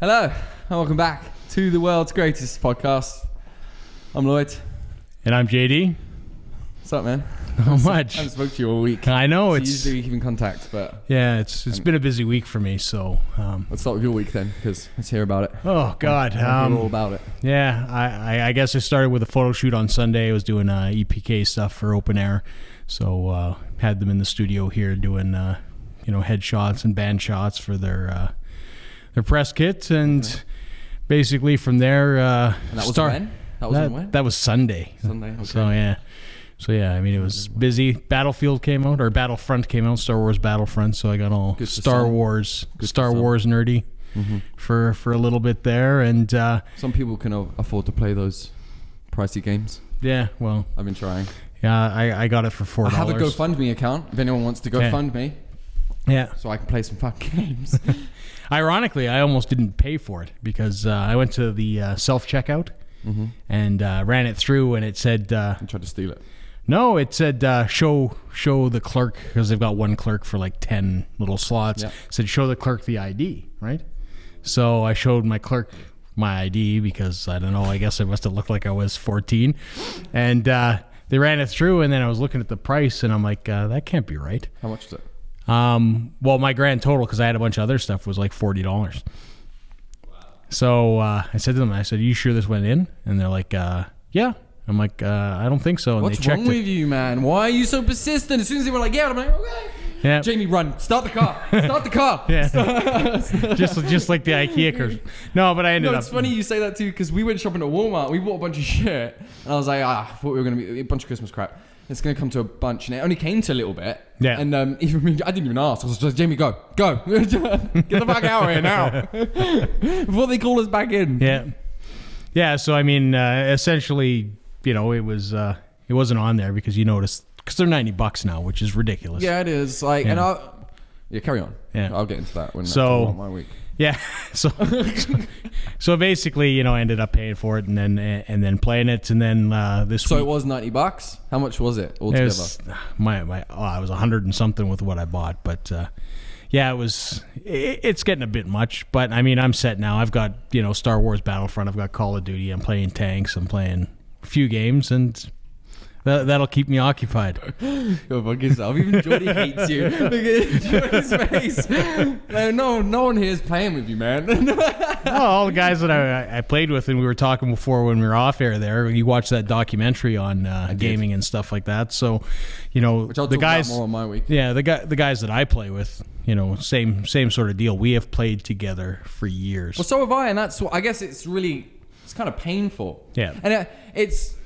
Hello, and welcome back to the world's greatest podcast. I'm Lloyd. And I'm JD. What's up, man? Not much. I haven't spoken to you all week. I know. So usually we keep in contact, but... Yeah, it's been a busy week for me, so... Let's start with your week then, because let's hear about it. Oh, God. Hear all about it. Yeah, I guess I started with a photo shoot on Sunday. I was doing EPK stuff for Open Air, so had them in the studio here doing, headshots and band shots for their press kit, and basically from there... and that was when? That was Sunday. Sunday, okay. So yeah, I mean, it was busy. Battlefront came out, Star Wars Battlefront. So I got all Star Wars nerdy for a little bit there, and some people can afford to play those pricey games. Yeah, well, I've been trying. Yeah, I got it for $4. I have a GoFundMe account if anyone wants to fund me. Yeah, so I can play some fun games. Ironically, I almost didn't pay for it because I went to the self-checkout and ran it through, and it said... and tried to steal it. No, it said show the clerk, because they've got one clerk for like 10 little slots. It said show the clerk the ID, right? So I showed my clerk my ID because, I don't know, I guess I must have looked like I was 14. And they ran it through, and then I was looking at the price, and I'm like, that can't be right. How much is it? Well, my grand total, because I had a bunch of other stuff, was like $40. Wow. So I said to them, are you sure this went in? And they're like, yeah. I'm like, I don't think so. And what's wrong with you, man? Why are you so persistent? As soon as they were like, yeah, I'm like, okay. Yeah. Jamie, run. Start the car. Start the car. Yeah. just like the IKEA curse. No, but I ended up... It's funny you say that too, because we went shopping at Walmart. We bought a bunch of shit. And I was like, I thought we were going to be a bunch of Christmas crap. It's going to come to a bunch. And it only came to a little bit. Yeah. And even me, I didn't even ask. I was just, Jamie, go. Get the fuck out of here now. Before they call us back in. Yeah. Yeah, so I mean, essentially... it wasn't on there because you noticed, because they're $90 now, which is ridiculous. Yeah, it is. Like, and carry on. Yeah, I'll get into that when I talk about my week. Yeah, so basically, I ended up paying for it and then playing it, and then this. So week, it was $90. How much was it altogether? It was, I was 100 and something with what I bought, but. Yeah, it's getting a bit much, but I mean, I'm set now. I've got, Star Wars Battlefront. I've got Call of Duty. I'm playing tanks. I'm playing a few games, and that'll keep me occupied. Go fuck yourself. Even Jordie hates you. Look at Jordie's face. No one here is playing with you, man. All the guys that I played with, and we were talking before when we were off air there, you watched that documentary on gaming and stuff like that. So, which I'll talk about more on my week. Yeah, the guys that I play with, same sort of deal. We have played together for years. Well, so have I, and that's what I guess it's kind of painful. Yeah. And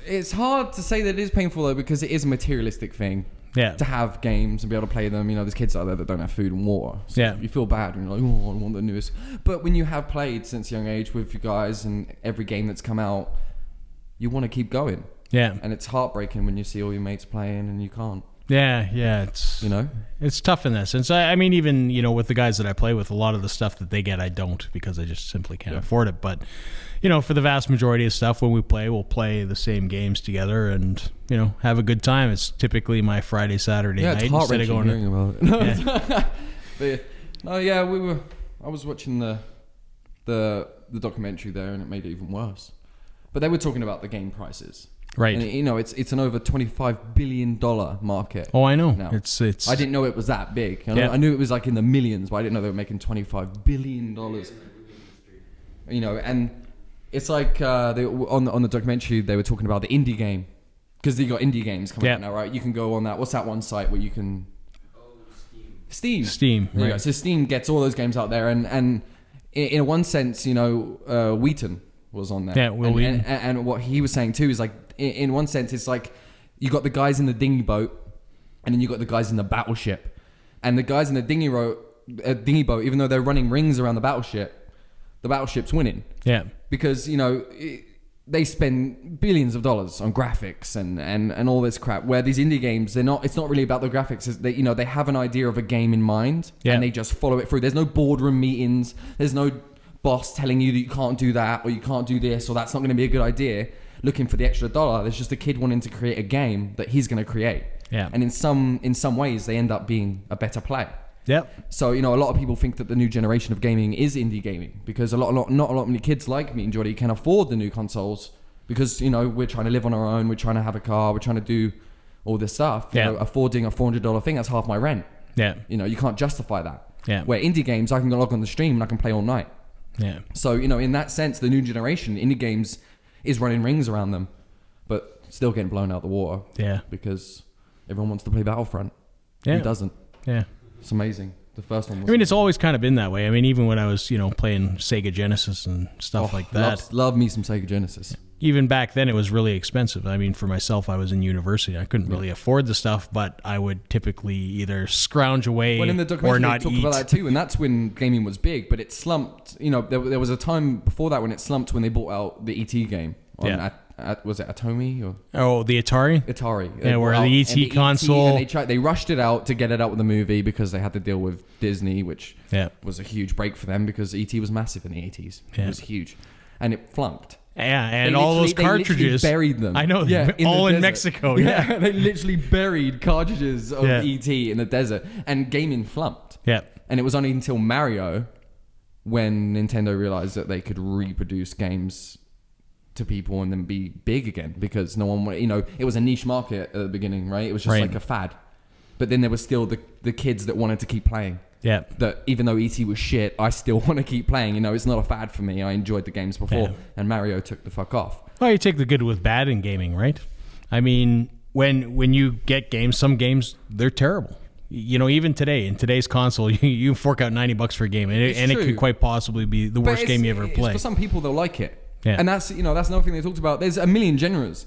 it's hard to say that it is painful, though, because it is a materialistic thing. Yeah. To have games and be able to play them. There's kids out there that don't have food and water. So yeah. You feel bad when you're like, oh, I want the newest. But when you have played since a young age with you guys and every game that's come out, you want to keep going. Yeah. And it's heartbreaking when you see all your mates playing and you can't. Yeah, it's it's tough in that sense. I mean, even with the guys that I play with, a lot of the stuff that they get, I don't, because I just simply can't afford it. But for the vast majority of stuff, when we play, we'll play the same games together and have a good time. It's typically my Friday, Saturday night. It's heart-wrenching hearing about it. I was watching the documentary there, and it made it even worse. But they were talking about the game prices. Right. And it's an over $25 billion market. Oh, I know. Now. It's. I didn't know it was that big. I knew it was like in the millions, but I didn't know they were making $25 billion. And it's like on the documentary they were talking about the indie game, because they got indie games coming out now, right? You can go on that. What's that one site where you can? Steam. Right. So Steam gets all those games out there, and in one sense, Wheaton was on there. Yeah, Wheaton. And what he was saying too is like, in one sense, it's like you got the guys in the dinghy boat, and then you got the guys in the battleship, and the guys in the dinghy boat, even though they're running rings around the battleship's winning. Yeah, because they spend billions of dollars on graphics and all this crap. Where these indie games, it's not really about the graphics. They have an idea of a game in mind, and they just follow it through. There's no boardroom meetings. There's no boss telling you that you can't do that or you can't do this or that's not going to be a good idea. Looking for the extra dollar. There's just a kid wanting to create a game that he's going to create. Yeah. And in some ways, they end up being a better play. Yep. So, a lot of people think that the new generation of gaming is indie gaming because not a lot many kids like me and Jordie can afford the new consoles because, we're trying to live on our own. We're trying to have a car. We're trying to do all this stuff. Affording a $400 thing, that's half my rent. Yeah. You can't justify that. Yeah. Where indie games, I can go log on the stream and I can play all night. Yeah. So, in that sense, the new generation, indie games is running rings around them, but still getting blown out the water. Yeah. Because everyone wants to play Battlefront. Yeah. Who doesn't? Yeah. It's amazing. The first one was... it's always kind of been that way. Even when I was, playing Sega Genesis and stuff like that. Love me some Sega Genesis. Even back then, it was really expensive. For myself, I was in university. I couldn't really afford the stuff, but I would typically either scrounge away in the or not they talk eat. about that too, and that's when gaming was big, but it slumped. There was a time before that when it slumped when they bought out the ET game. Was it Atomi or? Oh, the Atari? Atari. Yeah, where the ET console... and they rushed it out to get it out with the movie because they had to deal with Disney, which was a huge break for them because ET was massive in the 80s. It was huge. And it flunked. Yeah, and all those cartridges... They buried them. I know, all in Mexico. Yeah, they literally buried cartridges of ET in the desert. And gaming flunked. Yeah. And it was only until Mario when Nintendo realized that they could reproduce games to people and then be big again because no one wanted, it was a niche market at the beginning, right? It was just like a fad. But then there was still the kids that wanted to keep playing. Yeah. That even though ET was shit, I still want to keep playing. It's not a fad for me. I enjoyed the games before. And Mario took the fuck off. Well, you take the good with bad in gaming, right? When you get games, some games, they're terrible. Even today, in today's console, you fork out $90 for a game, and it could quite possibly be the worst game you ever play. For some people, they'll like it. Yeah. And that's another thing they talked about. There's a million genres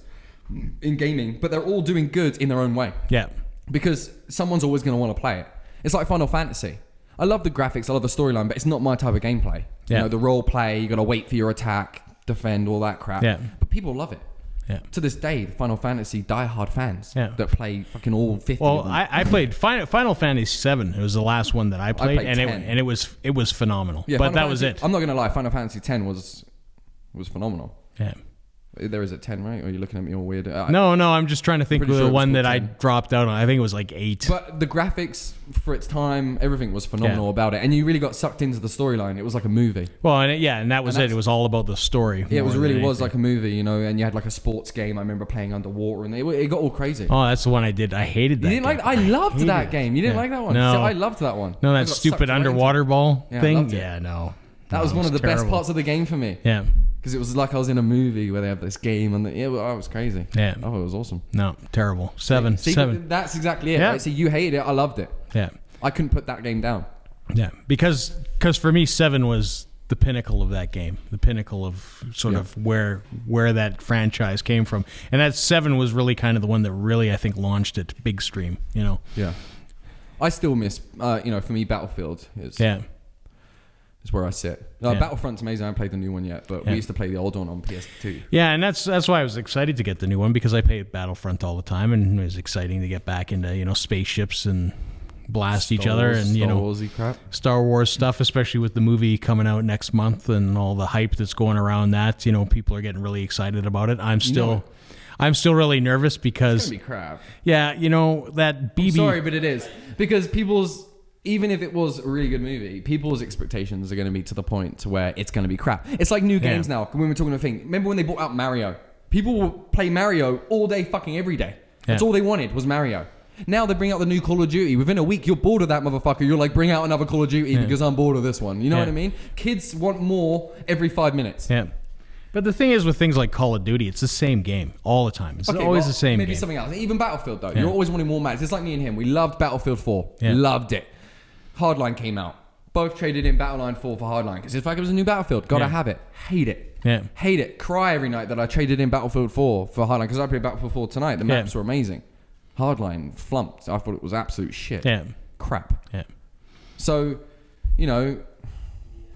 in gaming, but they're all doing good in their own way. Yeah. Because someone's always going to want to play it. It's like Final Fantasy. I love the graphics, I love the storyline, but it's not my type of gameplay. Yeah. The role play, you got to wait for your attack, defend, all that crap. Yeah. But people love it. Yeah. To this day, the Final Fantasy diehard fans that play fucking all 50 Well, of them. I played Final Fantasy VII. It was the last one that I played, played and it was phenomenal. Yeah, but Final was Fantasy, it. I'm not going to lie, Final Fantasy X was phenomenal. Yeah. There is a 10, right? Or are you looking at me all weird? No, I'm just trying to think of the one that 10. I dropped out on. I think it was like 8. But the graphics for its time, everything was phenomenal about it. And you really got sucked into the storyline. It was like a movie. Well, and that was it. It was all about the story. Yeah, it was like a movie, and you had like a sports game. I remember playing underwater and it got all crazy. Oh, that's the one I did. I hated that. You didn't game. I loved that game. You didn't like that one? No. See, I loved that one. No, that stupid underwater ball thing? Yeah, no. That was one of the best parts of the game for me. Yeah. Because it was like I was in a movie where they have this game and it was crazy. Yeah. I thought it was awesome. No, terrible. 7. See, 7. That's exactly it. Yeah. Right? See, you hated it. I loved it. Yeah. I couldn't put that game down. Yeah. Because for me, 7 was the pinnacle of that game. The pinnacle of sort of where that franchise came from. And that 7 was really kind of the one that really, I think, launched it big stream, Yeah. I still miss, for me, Battlefield is... Yeah. Is where I sit. Battlefront's amazing. I haven't played the new one yet, but we used to play the old one on PS2. Yeah, and that's why I was excited to get the new one because I played Battlefront all the time, and it was exciting to get back into spaceships and blast each other and Star Warsy crap. Star Wars stuff, especially with the movie coming out next month and all the hype that's going around that. People are getting really excited about it. I'm still really nervous because It's gonna be crap. Yeah, that BB. I'm sorry, but it is because even if it was a really good movie, people's expectations are going to be to the point to where it's going to be crap. It's like new games now. When we're talking about thing, remember when they brought out Mario? People will play Mario all day, fucking every day. That's all they wanted was Mario. Now they bring out the new Call of Duty. Within a week, you're bored of that motherfucker. You're like, bring out another Call of Duty because I'm bored of this one. You know what I mean? Kids want more every 5 minutes. Yeah. But the thing is with things like Call of Duty, it's the same game all the time. It's always the same game. Maybe something else. Even Battlefield, though. You're always wanting more maps. It's like me and him. We loved Battlefield 4. Yeah. Loved it. Hardline came out. Both traded in Battleline 4 for Hardline because it's like it was a new Battlefield. Gotta have it. Hate it. Yeah. Hate it. Cry every night that I traded in Battlefield 4 for Hardline because I played Battlefield 4 tonight. The maps were amazing. Hardline flumped. I thought it was absolute shit. Yeah. Crap. Yeah. So,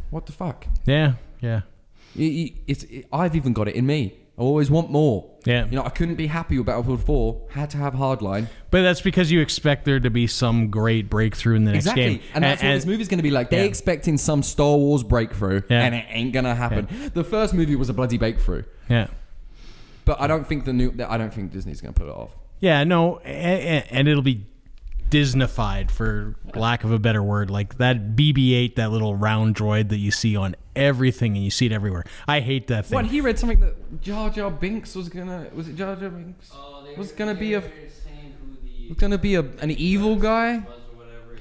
what the fuck? Yeah. Yeah. I've even got it in me. I always want more. Yeah. I couldn't be happy with Battlefield 4. Had to have Hardline. But that's because you expect there to be some great breakthrough in the next game. And that's what this movie's going to be like. They're expecting some Star Wars breakthrough, and it ain't going to happen. Yeah. The first movie was a bloody breakthrough. Yeah. But I don't think Disney's going to pull it off. Yeah, no, and it'll be Disneyfied, for lack of a better word. Like that BB8, that little round droid that you see on everything, and you see it everywhere. I hate that thing. What, he read something that Jar Jar Binks was it Jar Jar Binks? Was gonna be an evil guy?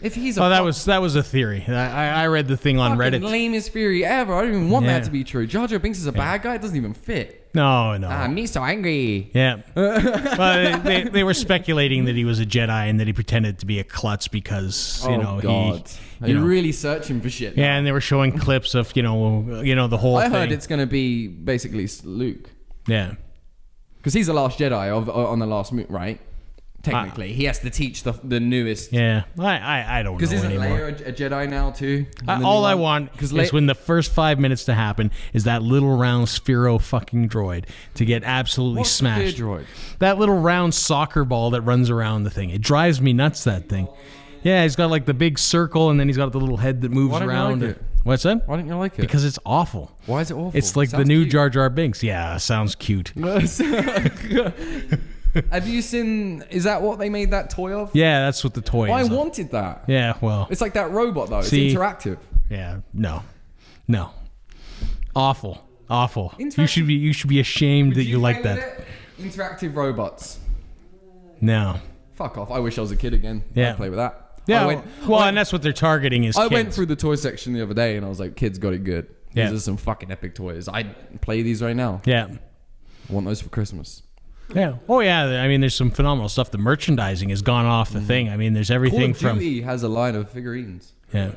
If he's a that was a theory. I read the thing on Reddit. Lamest theory ever. I don't even want that to be true. Jar Jar Binks is a bad guy. It doesn't even fit. No. Me so angry. Yeah. Well, they were speculating that he was a Jedi and that he pretended to be a klutz because You're really searching for shit. Yeah, and they were showing clips of the whole thing. I heard it's gonna be basically Luke. Yeah. Because he's the last Jedi on the last movie, right? Technically, he has to teach the newest. Yeah, I don't know Because isn't anymore. Leia a Jedi now too? All I want is when the first 5 minutes to happen is that little round Sphero fucking droid to get absolutely smashed. Droid? That little round soccer ball that runs around the thing. It drives me nuts, that thing. Yeah, he's got like the big circle, and then he's got the little head that moves around. You like it? What's that? Why don't you like it? Because it's awful. Why is it awful? It's like the new Jar Jar Binks. Yeah, sounds cute. Have you seen? Is that what they made that toy of? Yeah, that's what the toy is. I wanted that. Yeah, well, it's like that robot though. It's interactive. Yeah, no, awful. You should be ashamed that you like that. Interactive robots. No. Fuck off. I wish I was a kid again. Yeah. I'd play with that. Yeah. And that's what they're targeting is kids. I went through the toy section the other day and I was like, kids got it good. Yeah. These are some fucking epic toys. I'd play these right now. Yeah. I want those for Christmas. Yeah. Oh, yeah. I mean, there's some phenomenal stuff. The merchandising has gone off the thing. I mean, there's everything Call of Duty has a line of figurines. Yeah.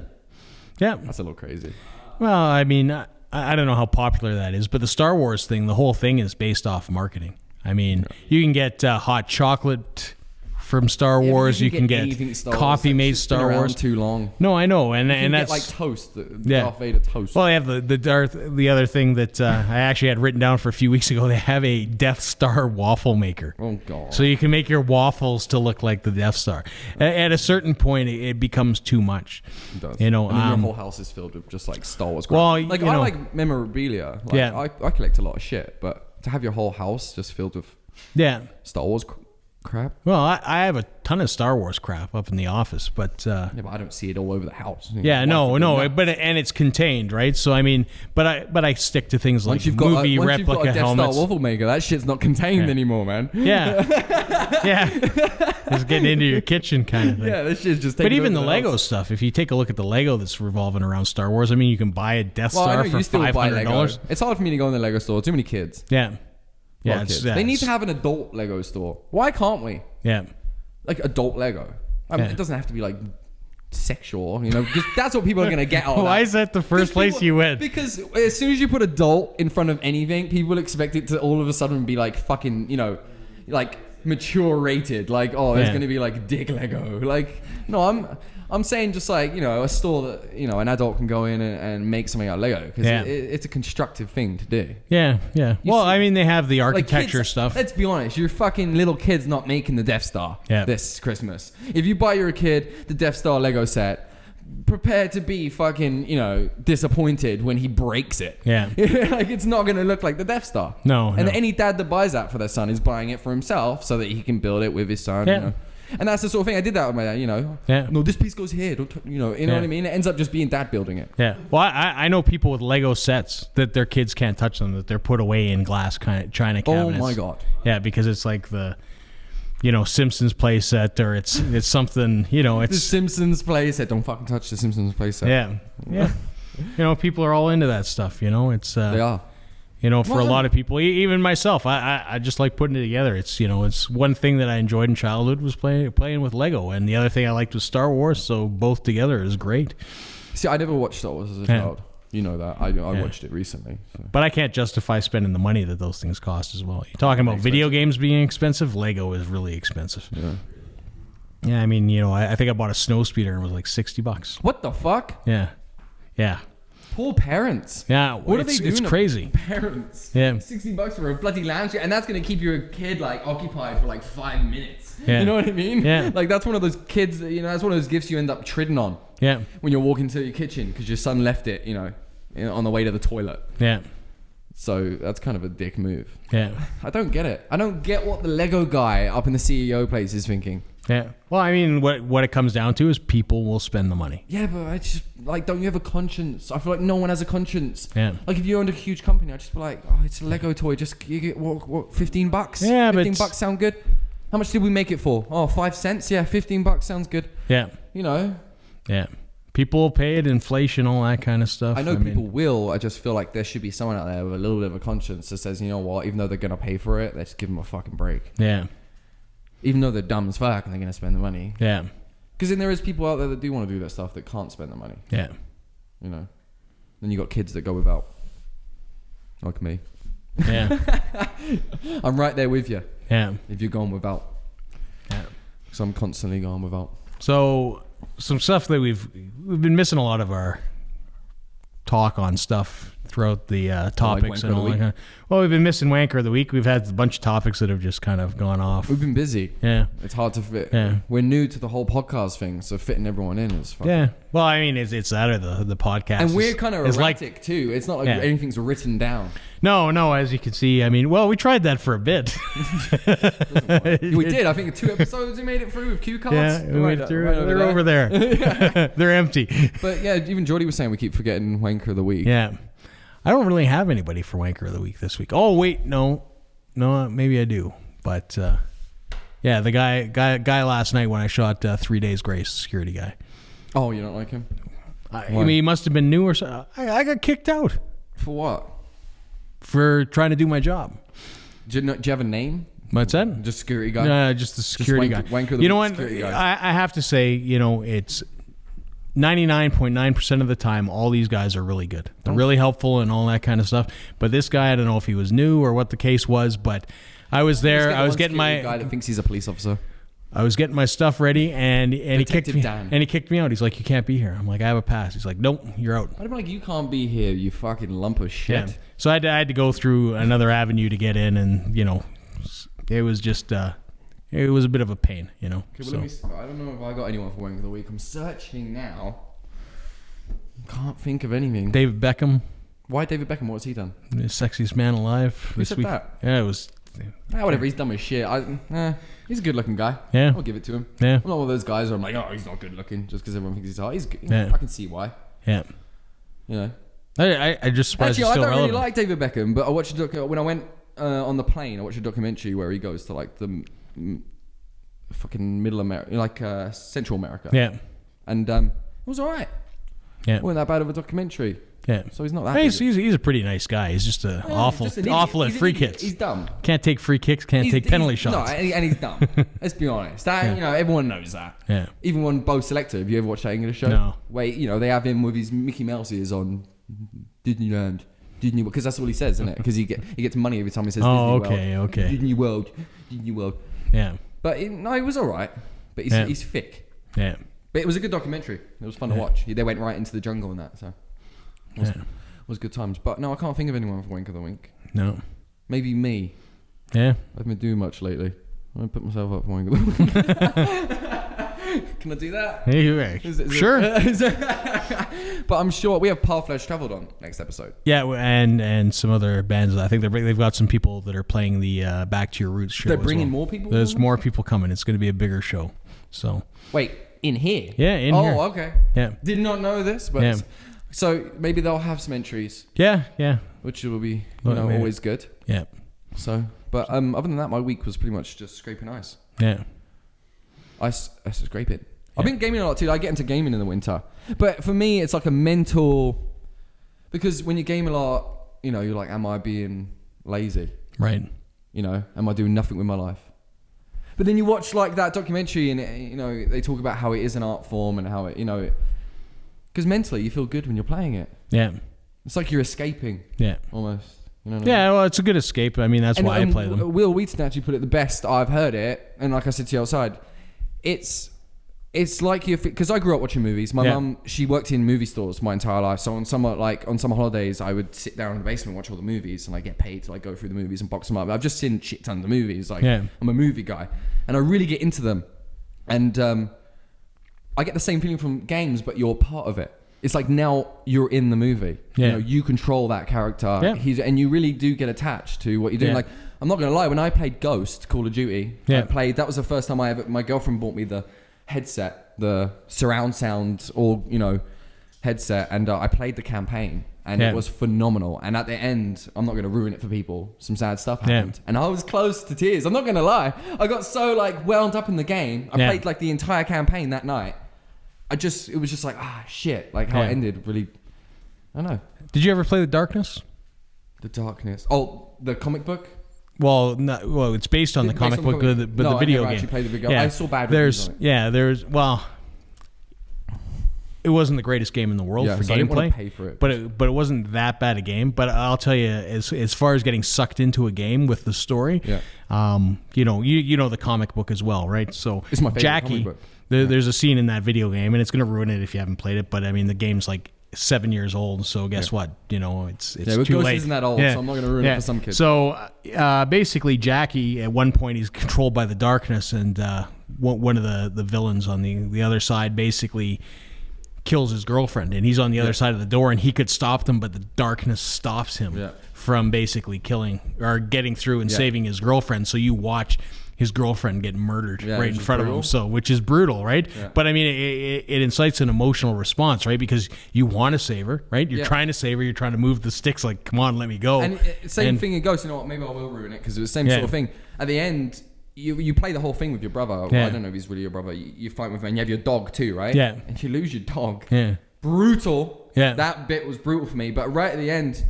Yeah. That's a little crazy. Well, I mean, I don't know how popular that is, but the Star Wars thing, the whole thing is based off marketing. I mean, you can get hot chocolate from Star Wars. You can get coffee made Star Wars. Too long. No, I know, and that's like toast. Darth Vader toast. Well, they have the other thing that I actually had written down for a few weeks ago. They have a Death Star waffle maker. Oh god! So you can make your waffles to look like the Death Star. At a certain point, it becomes too much. It does. You know, and then your whole house is filled with just like Star Wars crap. Well, like I like memorabilia. Like, yeah, I collect a lot of shit, but to have your whole house just filled with Star Wars crap. Well, I have a ton of Star Wars crap up in the office, but but I don't see it all over the house. Yeah, no, but it's contained, right? So I mean, but I stick to things like movie replica helmets. Star waffle maker, that shit's not contained anymore, man. Yeah, yeah, it's getting into your kitchen kind of thing. Yeah, this shit's just. But even the Lego stuff, if you take a look at the Lego that's revolving around Star Wars, I mean, you can buy a Death Star for $500. It's hard for me to go in the Lego store. Too many kids. Yeah. Yeah, they need to have an adult Lego store. Why can't we? Yeah, like adult Lego. I mean, it doesn't have to be like sexual, because that's what people are gonna get out of that. Why is that the first place you went? Because as soon as you put adult in front of anything, people expect it to all of a sudden be like fucking, like mature rated. Like, there's gonna be like dick Lego. Like, no, I'm saying just like, a store that, an adult can go in and make something out of Lego. Because it's a constructive thing to do. Yeah, yeah. I mean, they have the architecture kids, stuff. Let's be honest. Your fucking little kid's not making the Death Star this Christmas. If you buy your kid the Death Star Lego set, prepare to be fucking, disappointed when he breaks it. Yeah. Like, it's not going to look like the Death Star. No. And any dad that buys that for their son is buying it for himself so that he can build it with his son, Yeah. And that's the sort of thing I did that with my dad, Yeah. No, this piece goes here. Don't you know what I mean? It ends up just being dad building it. Yeah. Well, I know people with Lego sets that their kids can't touch them, that they're put away in glass kind of China cabinets. Oh my god. Yeah, because it's like the, Simpsons play set, or it's something, it's the Simpsons play set. Don't fucking touch the Simpsons play set. Yeah. Yeah. People are all into that stuff. It's they are. For a lot of people, even myself, I just like putting it together. It's it's one thing that I enjoyed in childhood was playing with Lego, and the other thing I liked was Star Wars. So both together is great. See, I never watched Star Wars as a child. You know that. I watched it recently. So. But I can't justify spending the money that those things cost as well. You're talking about video games being expensive. Lego is really expensive. Yeah. Yeah, I mean, I think I bought a snow speeder and it was like $60. What the fuck? Yeah. Yeah. Poor parents. Yeah, what are they doing? It's crazy. Parents. Yeah. $60 for a bloody lounge, and that's gonna keep your kid like occupied for like 5 minutes. Yeah. You know what I mean? Yeah. Like that's one of those kids. That's one of those gifts you end up tridding on. Yeah. When you're walking to your kitchen because your son left it, on the way to the toilet. Yeah. So that's kind of a dick move. Yeah. I don't get it. I don't get what the Lego guy up in the CEO place is thinking. Yeah. Well, I mean, what it comes down to is people will spend the money. Yeah, but I just like, don't you have a conscience? I feel like no one has a conscience. Yeah. Like if you owned a huge company, I'd just be like, oh, it's a Lego toy. Just you get what $15? Yeah, $15 sound good. How much did we make it for? Oh, 5 cents. Yeah, $15 sounds good. Yeah. You know. Yeah. People will pay it, inflation, all that kind of stuff. I know people will. I just feel like there should be someone out there with a little bit of a conscience that says, you know what, even though they're going to pay for it, let's give them a fucking break. Yeah. Even though they're dumb as fuck and they're going to spend the money. Yeah. Because then there is people out there that do want to do that stuff that can't spend the money. Yeah. You know. Then you got kids that go without. Like me. Yeah. I'm right there with you. Yeah. If you're going without. Yeah. Because I'm constantly going without. So some stuff that we've been missing a lot of our talk on stuff throughout the topics and all that kind of. Well, we've been missing Wanker of the Week. We've had a bunch of topics that have just kind of gone off. We've been busy. Yeah. It's hard to fit. Yeah. We're new to the whole podcast thing, so fitting everyone in is fucking... Yeah. Well, I mean, it's that or the podcast. And we're kind of erratic, like, too. It's not like yeah. anything's written down. No, as you can see, I mean, well, we tried that for a bit. We did. I think 2 episodes we made it through with cue cards. Yeah, we made it through. They're over there. They're empty. But yeah, even Jordie was saying we keep forgetting Wanker of the Week. Yeah. I don't really have anybody for Wanker of the Week this week. Oh, wait, no, maybe I do. But, yeah, the guy last night when I shot 3 Days Grace, security guy. Oh, you don't like him? I mean, he must have been new or something. I got kicked out. For what? For trying to do my job. Do you have a name? What's that? Just security guy? No, just the security guy. Wanker the you know what? guy. I have to say, it's 99.9% of the time, all these guys are really good. They're really helpful and all that kind of stuff. But this guy, I don't know if he was new or what the case was, but I was there. I was getting my guy that thinks he's a police officer. I was getting my stuff ready, and he kicked me. Dan. And he kicked me out. He's like, "You can't be here." I'm like, "I have a pass." He's like, "Nope, you're out." I'd be like, "You can't be here, you fucking lump of shit." Yeah. So I had to go through another avenue to get in, and it was just it was a bit of a pain, Okay, well, I don't know if I got anyone for Wanker of the Week. I'm searching now. Can't think of anything. David Beckham. Why David Beckham? What's he done? The sexiest man alive. Who said that? Yeah, it was. Whatever. He's dumb as shit. He's a good-looking guy. Yeah, I'll give it to him. Yeah, I'm not one of those guys where I'm like, oh, he's not good-looking just because everyone thinks he's hot. He's good. Yeah. I can see why. Yeah. I just surprised he's still I don't relevant. really like David Beckham, but I watched when I went on the plane. I watched a documentary where he goes to like the fucking Middle America, like Central America. Yeah. And it was all right. Yeah. It wasn't that bad of a documentary. Yeah. So he's not that. He's a pretty nice guy. He's just awful at free kicks. He's dumb. Can't take free kicks. Can't take penalty shots. No, and he's dumb. Let's be honest. That everyone knows that. Yeah. Even when Bo Selector, have you ever watched that English show? No. Where they have him with his Mickey Mouse ears on Disneyland, Disney, because that's all he says, isn't it? Because he gets money every time he says. Oh, Disney World. okay. Disney World. Yeah. But he was all right. But he's thick. Yeah. But it was a good documentary. It was fun to watch. They went right into the jungle and that. So. It was good times. But no, I can't think of anyone for Wanker of the Week. No. Maybe me. Yeah. I haven't been doing much lately. I'm going to put myself up for Wanker of the Week. Can I do that? Hey, sure. But I'm sure we have Parflesh Traveled on next episode. Yeah, and some other bands. I think they've got some people that are playing the Back to Your Roots show. They're bringing more people? There's more people coming. It's going to be a bigger show. So. Wait, in here? Yeah, in here. Oh, okay. Yeah. Did not know this, but... Yeah. So maybe they'll have some entries. Yeah. Which will be, always good. Yeah. So, but other than that, my week was pretty much just scraping ice. Yeah. I scrape it. Yeah. I've been gaming a lot too. I get into gaming in the winter. But for me, it's like a mental... Because when you game a lot, you're like, am I being lazy? Right. Am I doing nothing with my life? But then you watch like that documentary and, they talk about how it is an art form and how it, because mentally you feel good when you're playing it. Yeah. It's like you're escaping. Yeah. Almost. Yeah, well, it's a good escape. I mean, that's why I play them. Will Wheaton actually put it the best I've heard it. And like I said to you outside, it's like because I grew up watching movies. My mum, she worked in movie stores my entire life. So on some holidays, I would sit down in the basement and watch all the movies, and I get paid to like go through the movies and box them up. I've just seen shit tons of movies. Like I'm a movie guy, and I really get into them. And I get the same feeling from games, but you're part of it. it's like now you're in the movie. Yeah. You know, you control that character. Yeah. And you really do get attached to what you're doing. Yeah. Like, I'm not going to lie, when I played Ghost, Call of Duty, that was the first time my girlfriend bought me the headset, the surround sound, headset, and I played the campaign, and it was phenomenal. And at the end, I'm not going to ruin it for people, some sad stuff happened, and I was close to tears. I'm not going to lie. I got so like wound up in the game. I played like the entire campaign that night. It was just like, shit, like how it ended really, I don't know. Did you ever play The Darkness? The Darkness. Oh, the comic book? Well, it's based on the comic book, but the video game. I never actually played the video game. I saw bad reviews on it. It wasn't the greatest game in the world for so gameplay. I didn't want to pay for it. But it wasn't that bad a game. But I'll tell you, as far as getting sucked into a game with the story, you know the comic book as well, right? So it's my favorite Jackie, comic book. There's a scene in that video game, and it's going to ruin it if you haven't played it. But I mean, the game's like 7 years old, so guess what? You know, it's too Ghost late. Isn't that old, so I'm not going to ruin it for some kids. So basically, Jackie at one point he's controlled by the darkness, and one of the villains on the other side basically kills his girlfriend, and he's on the other side of the door, and he could stop them, but the darkness stops him from basically killing or getting through and saving his girlfriend. So you watch his girlfriend get murdered right in front of him, so which is brutal, right? But I mean, it incites an emotional response, right? Because you want to save her, right? You're trying to save her, you're trying to move the sticks, like, come on, let me go. And same thing in Ghost. You know what? Maybe I will ruin it because it was the same sort of thing. At the end, you play the whole thing with your brother. Well, I don't know if he's really your brother. You fight with him, and you have your dog too, right? Yeah. And you lose your dog. Yeah. Brutal. Yeah. That bit was brutal for me. But right at the end,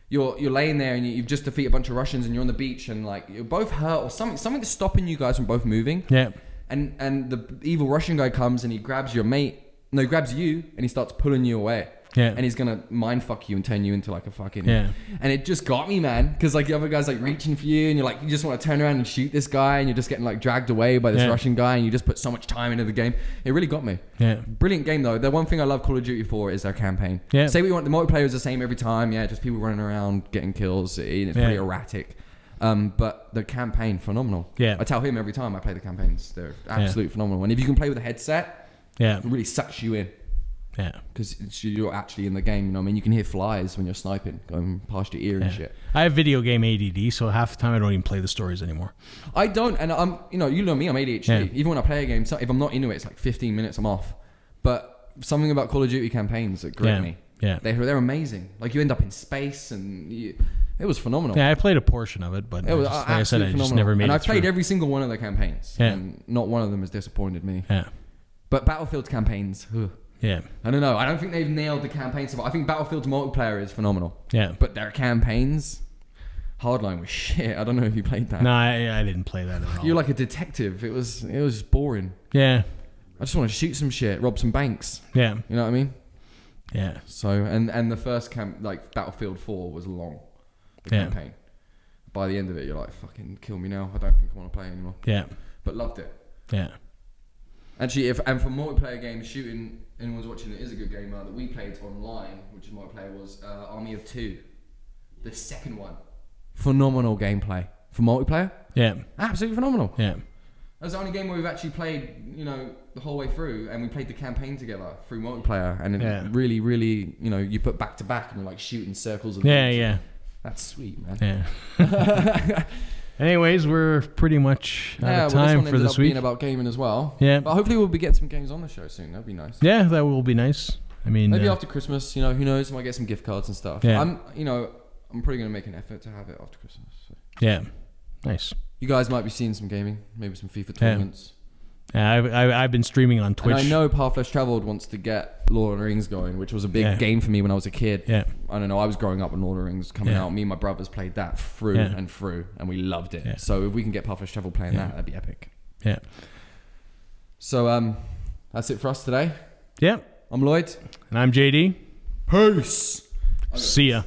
you're laying there and you've just defeated a bunch of Russians and you're on the beach and like you're both hurt or something's stopping you guys from both moving. Yeah. And the evil Russian guy comes and he grabs your mate. No, he grabs you and he starts pulling you away. Yeah. And he's gonna mind fuck you and turn you into like a fucking. Yeah. And it just got me, man, because like the other guy's like reaching for you and you're like you just want to turn around and shoot this guy and you're just getting like dragged away by this Russian guy and you just put so much time into the game. It really got me. Yeah. Brilliant game though. The one thing I love Call of Duty for is their campaign. Yeah. Say we want the multiplayer is the same every time. Yeah, just people running around getting kills. It's pretty erratic. But the campaign, phenomenal. Yeah. I tell him every time I play the campaigns, they're absolutely phenomenal. And if you can play with a headset, it really sucks you in. Yeah, because you're actually in the game. You know, what I mean, you can hear flies when you're sniping going past your ear and shit. I have video game ADD, so half the time I don't even play the stories anymore. I don't, and I'm, you know me, I'm ADHD. Yeah. Even when I play a game, if I'm not into it, it's like 15 minutes, I'm off. But something about Call of Duty campaigns that grip me. Yeah, they're amazing. Like you end up in space, and it was phenomenal. Yeah, I played a portion of it, but it was like I said, I just never made it. And I've played through. every single one of the campaigns, and not one of them has disappointed me. Yeah, but Battlefield campaigns. Yeah. I don't know. I don't think they've nailed the campaign stuff. I think Battlefield's multiplayer is phenomenal. Yeah. But their campaigns, Hardline was shit. I don't know if you played that. No, I didn't play that at all. You're like a detective. It was just boring. Yeah. I just want to shoot some shit, rob some banks. Yeah. You know what I mean? Yeah. So, and the first like Battlefield 4 was long. The campaign. By the end of it, you're like, fucking kill me now. I don't think I want to play anymore. Yeah. But loved it. Yeah. Actually, and for multiplayer games, shooting, anyone's watching it is a good game that we played online, which is multiplayer, was Army of Two. The second one. Phenomenal gameplay. For multiplayer? Yeah. Absolutely phenomenal. Yeah. That's the only game where we've actually played, the whole way through, and we played the campaign together through multiplayer, and it really, really, you put back to back, and you're like shooting circles of yeah. That's sweet, man. Yeah. Anyways, we're pretty much out of time for this week. Being about gaming as well. Yeah. But hopefully we'll be getting some games on the show soon. That'd be nice. Yeah, that will be nice. I mean, maybe after Christmas, who knows? Might get some gift cards and stuff. Yeah. I'm probably going to make an effort to have it after Christmas. So. Yeah. Nice. You guys might be seeing some gaming, maybe some FIFA tournaments. Yeah, I've been streaming on Twitch. And I know Path Less Traveled wants to get Lord of the Rings going, which was a big game for me when I was a kid. Yeah. I don't know. I was growing up when Lord of the Rings coming out. Me and my brothers played that through and through, and we loved it. Yeah. So if we can get Path Less Traveled playing that'd be epic. Yeah. So that's it for us today. Yeah. I'm Lloyd. And I'm JD. Peace. See ya.